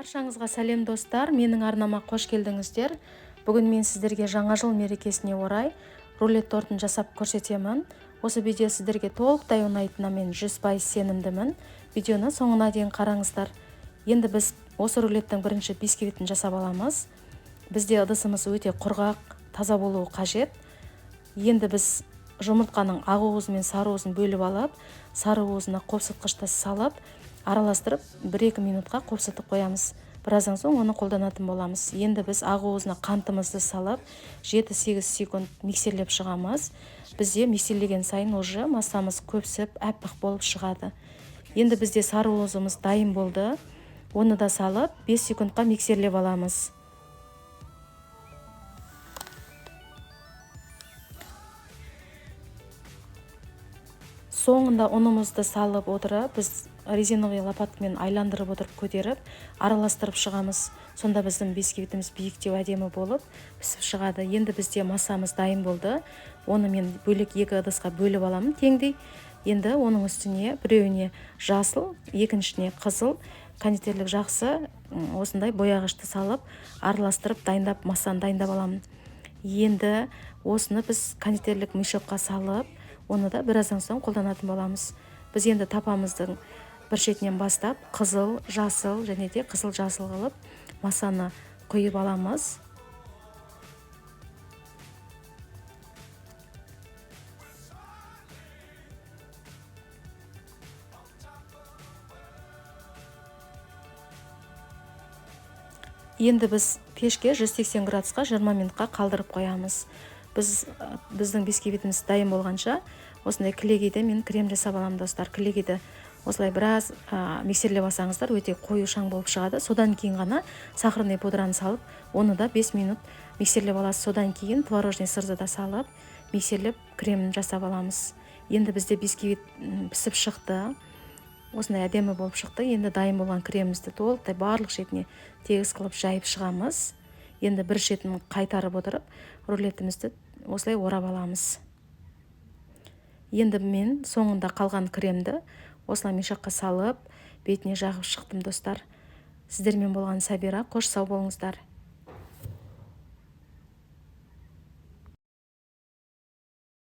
Баршаңызға сәлем достар, менің арнама қош келдіңіздер. Бүгін мен сіздерге жаңа жыл мерекесіне орай рулет тортын жасап көрсетемін. Осы видео сіздерге толықтай ұнайтынына мен 100% сенімдімін. Видеоны соңына дейін қараңыздар. Енді біз осы рулеттің бірінші бисквитін жасап аламыз. Бізде ыдысымыз өте құрғақ, таза болуы қажет. Енді біз жұмыртқаның ақ уызы мен сары уызын бөліп алып, сары уызына қопсытқышта салып, араластырып 1-2 минутқа қопсытып қоямыз. Біраздан соң оны қолданатын боламыз. Енді біз ақ уызына қантымызды салып 7-8 секунд миксерлеп шығамыз. Бізде миксерлеген сайын уже массамыз көпсіп, әппақ болып шығады. Енді бізде сары уызымыз дайын болды. Оны да салып 5 секундқа миксерлеп аламыз. Соңында ұнымызды салып отырып, біз резиновый лопаткамен айландырып отырып көтеріп, араластырып шығамыз. Сонда біздің бисквитіміз биіктеу әдемі болып пісіп шығады. Енді бізде массамыз дайын болды. Оны мен бөлек 2 ыдысқа бөліп аламын теңдей. Енді оның үстіне біреуіне жасыл, екіншісіне қызыл, кондитерлік жақсы осындай бояғышты салып, араластырып дайындап, массаны дайындап аламын. Енді осыны біз кондитерлік мешокқа салып, оны да біраздан соң қолданатын боламыз. Біз енді тапамыздың бір шетінен бастап қызыл, жасыл және де қызыл жасыл қылып массаны құйып аламыз. Енді біз пешке 180 градусқа 20 минутқа қалдырып қоямыз. Біздің бисквитіміз дайын болғанша осындай кілегейде мен крем жасап аламын достар. Кілегейді осылай біраз миксерлеп алсаңыздар өте қою шаң болып шығады. Содан кейін ғана сахарный пудраны салып, оны да 5 минут миксерлеп аласыз. Содан кейін творожный сырды да салып, миксерлеп кремін жасап аламыз. Енді бізде бисквит пісіп шықты. Осындай әдемі болып шықты. Енді дайын болған кремімізді толықтай барлық шетіне тегіс қылып жайып шығамыз. Енді бір шетін қайтарып отырып, рулетімізді осылай орап аламыз. Енді мен соңында қалған кремді осылай мешаққа салып, бетіне жағып шықтым достар. Сіздермен болған Сабира, қош сау болыңыздар.